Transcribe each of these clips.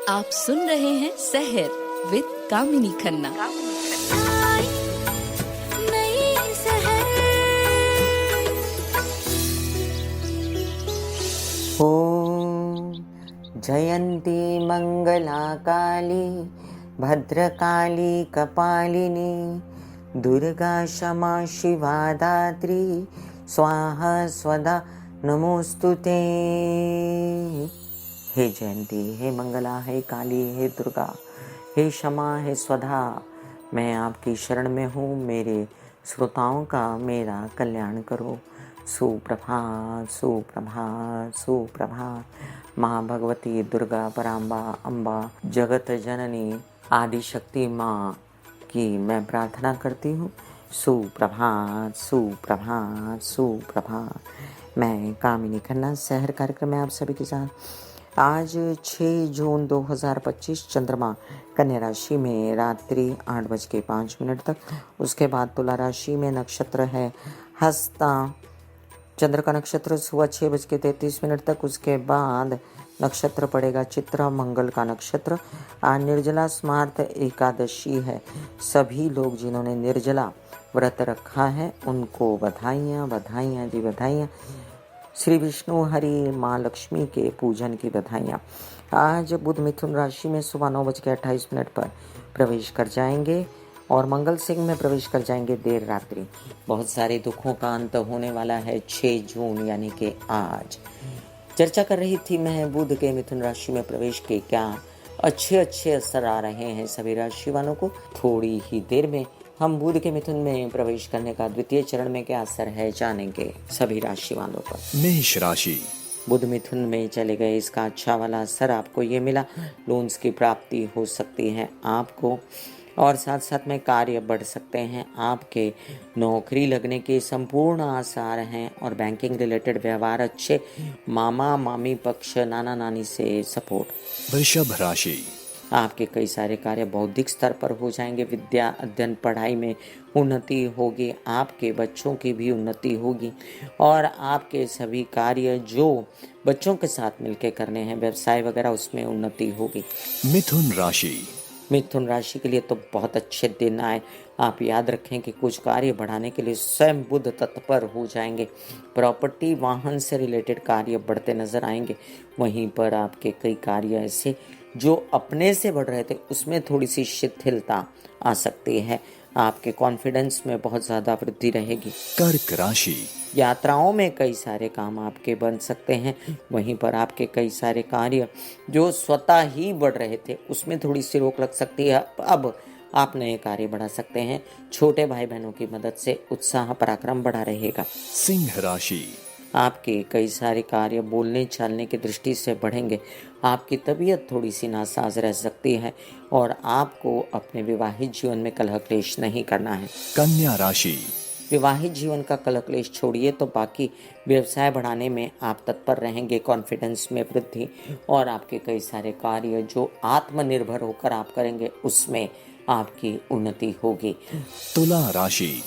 आप सुन रहे हैं सहर विद कामिनी खन्ना। ओम जयंती मंगला काली भद्रकाली कपालिनी दुर्गा क्षमा शिवा दात्री स्वाहा स्वदा नमोस्तुते। हे जयंती, हे मंगला, हे काली, हे दुर्गा, हे क्षमा, हे स्वधा, मैं आपकी शरण में हूँ। मेरे श्रोताओं का मेरा कल्याण करो। सुप्रभात सुप्रभात सुप्रभात। माँ भगवती दुर्गा पराम्बा अम्बा जगत जननी आदिशक्ति माँ की मैं प्रार्थना करती हूँ। सुप्रभात सुप्रभात सुप्रभात। मैं कामिनी खन्ना सहर कार्यक्रम में आप सभी के साथ आज 6 जून 2025 चंद्रमा कन्या राशि में रात्रि 8:05 तक, उसके बाद तुला राशि में नक्षत्र है हस्ता, चंद्र का नक्षत्र सुबह 6:33 तक, उसके बाद नक्षत्र पड़ेगा चित्रा, मंगल का नक्षत्र। आज निर्जला स्मार्त एकादशी है। सभी लोग जिन्होंने निर्जला व्रत रखा है उनको बधाइयाँ बधाइयाँ जी बधाइयाँ। श्री विष्णु हरि माँ लक्ष्मी के पूजन की बधाइयाँ। आज बुध मिथुन राशि में सुबह 9:28 पर प्रवेश कर जाएंगे और मंगल सिंह में प्रवेश कर जाएंगे देर रात्रि। बहुत सारे दुखों का अंत होने वाला है 6 जून यानी कि आज। चर्चा कर रही थी मैं बुध के मिथुन राशि में प्रवेश के क्या अच्छे असर आ रहे हैं सभी राशि वालों को। थोड़ी ही देर में हम बुध के मिथुन में प्रवेश करने का द्वितीय चरण में क्या असर है जानेंगे सभी राशि वालों पर। मेष राशि, बुध मिथुन में चले गए, इसका अच्छा वाला असर आपको ये मिला। लोन्स की प्राप्ति हो सकती है आपको और साथ साथ में कार्य बढ़ सकते हैं आपके। नौकरी लगने के संपूर्ण आसार हैं और बैंकिंग रिलेटेड व्यवहार अच्छे। मामा मामी पक्ष नाना नानी से सपोर्ट। वृषभ राशि, आपके कई सारे कार्य बौद्धिक स्तर पर हो जाएंगे। विद्या अध्ययन पढ़ाई में उन्नति होगी, आपके बच्चों की भी उन्नति होगी और आपके सभी कार्य जो बच्चों के साथ मिलकर करने हैं, व्यवसाय वगैरह, उसमें उन्नति होगी। मिथुन राशि, मिथुन राशि के लिए तो बहुत अच्छे दिन आए। आप याद रखें कि कुछ कार्य बढ़ाने के लिए स्वयं बुध तत्पर हो जाएंगे। प्रॉपर्टी वाहन से रिलेटेड कार्य बढ़ते नजर आएंगे। वहीं पर आपके कई कार्य ऐसे जो अपने से बढ़ रहे थे उसमें थोड़ी सी शिथिलता आ सकती है। आपके कॉन्फिडेंस में बहुत ज़्यादा वृद्धि रहेगी। कर्क राशि, यात्राओं में कई सारे काम आपके बन सकते हैं। वहीं पर आपके कई सारे कार्य जो स्वतः ही बढ़ रहे थे उसमें थोड़ी सी रोक लग सकती है। अब आप नए कार्य बढ़ा सकते हैं। छोटे भाई बहनों की मदद से उत्साह पराक्रम बढ़ा रहेगा। सिंह राशि, आपके कई सारे कार्य बोलने चालने की दृष्टि से बढ़ेंगे। आपकी तबीयत थोड़ी सी नासाज रह सकती है और आपको अपने विवाहित जीवन में कलह क्लेश नहीं करना है। कन्या राशि, विवाहित जीवन का कलह क्लेश छोड़िए तो बाकी व्यवसाय बढ़ाने में आप तत्पर रहेंगे। कॉन्फिडेंस में वृद्धि और आपके कई सारे कार्य जो आत्मनिर्भर होकर आप करेंगे उसमें आपकी उन्नति होगी। तुला राशि,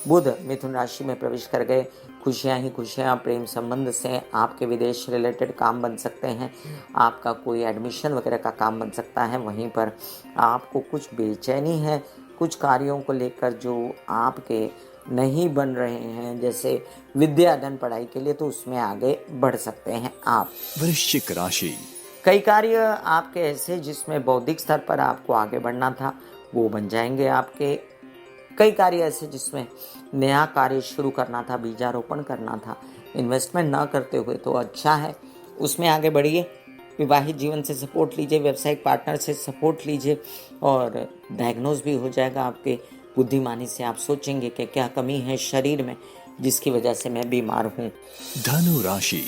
बुध मिथुन राशि में प्रवेश कर गए। खुशियां ही खुशियां, प्रेम संबंध से आपके विदेश रिलेटेड काम बन सकते हैं। आपका कोई एडमिशन वगैरह का काम बन सकता है। वहीं पर आपको कुछ बेचैनी है कुछ कार्यों को लेकर जो आपके नहीं बन रहे हैं, जैसे विद्या अध्ययन पढ़ाई के लिए, तो उसमें आगे बढ़ सकते हैं आप। वृश्चिक राशि, कई कार्य आपके ऐसे जिसमें बौद्धिक स्तर पर आपको आगे बढ़ना था वो बन जाएंगे आपके। कई कार्य ऐसे जिसमें नया कार्य शुरू करना था, बीजारोपण करना था, इन्वेस्टमेंट ना करते हुए तो अच्छा है, उसमें आगे बढ़िए। विवाहित जीवन से सपोर्ट लीजिए, व्यावसायिक पार्टनर से सपोर्ट लीजिए और डायग्नोज भी हो जाएगा आपके। बुद्धिमानी से आप सोचेंगे कि क्या कमी है शरीर में जिसकी वजह से मैं बीमार हूँ। धनु राशि,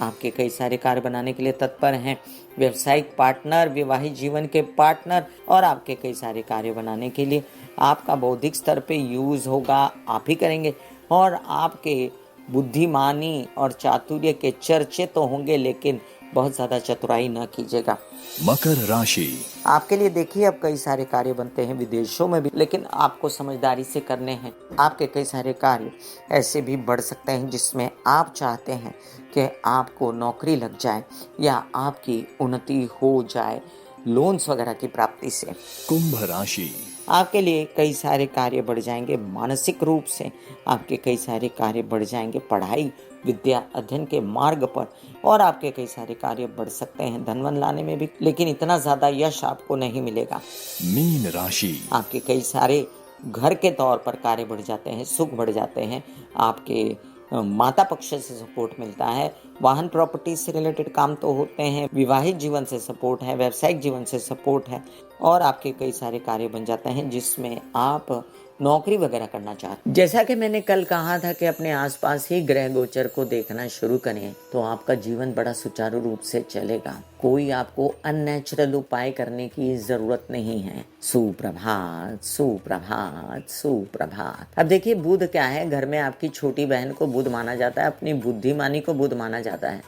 आपके कई सारे कार्य बनाने के लिए तत्पर हैं। व्यावसायिक पार्टनर, विवाहित जीवन के पार्टनर और आपके कई सारे कार्य बनाने के लिए आपका बौद्धिक स्तर पे यूज होगा, आप ही करेंगे और आपके बुद्धिमानी और चातुर्य के चर्चे तो होंगे लेकिन बहुत ज़्यादा चतुराई न कीजिएगा। मकर राशि, आपके लिए देखिए अब कई सारे कार्य बनते हैं विदेशों में भी, लेकिन आपको समझदारी से करने हैं। आपके कई सारे कार्य ऐसे भी बढ़ सकते हैं जिसमें आप चाहते हैं कि आपको नौकरी लग जाए या आपकी उन्नति हो जाए लोन्स वगैरह की प्राप्ति से। कुंभ राशि। आपके लिए कई सारे कार्य बढ़ जाएंगे, मानसिक रूप से आपके कई सारे कार्य बढ़ जाएंगे, पढ़ाई विद्या अध्ययन के मार्ग पर, और आपके कई सारे कार्य बढ़ सकते हैं धनवन लाने में भी, लेकिन इतना ज़्यादा यश आपको नहीं मिलेगा। मीन राशि। आपके कई सारे घर के तौर पर कार्य बढ़ जाते हैं, सुख बढ़ जाते हैं, आपके माता पक्ष से सपोर्ट मिलता है, वाहन प्रॉपर्टी से रिलेटेड काम तो होते हैं, विवाहित जीवन से सपोर्ट है, व्यावसायिक जीवन से सपोर्ट है, और आपके कई सारे कार्य बन जाते हैं जिसमें आप नौकरी वगैरह करना चाहते हैं। जैसा कि मैंने कल कहा था कि अपने आसपास ही ग्रह गोचर को देखना शुरू करें तो आपका जीवन बड़ा सुचारू रूप से चलेगा। कोई आपको अननेचुरल उपाय करने की जरूरत नहीं है। सुप्रभात सुप्रभात सुप्रभात। अब देखिए बुध क्या है, घर में आपकी छोटी बहन को बुध माना जाता है, अपनी बुद्धिमानी को बुध माना जाता है।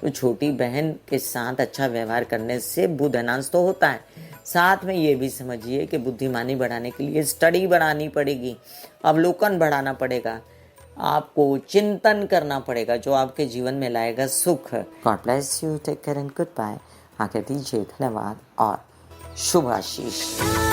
तो छोटी बहन के साथ अच्छा व्यवहार करने से बुध एनहांस तो होता है, साथ में ये भी समझिए कि बुद्धिमानी बढ़ाने के लिए स्टडी बढ़ानी पड़ेगी, अवलोकन बढ़ाना पड़ेगा, आपको चिंतन करना पड़ेगा जो आपके जीवन में लाएगा सुख। God bless you, take care and goodbye. आगे दीजिए धन्यवाद और शुभ आशीष।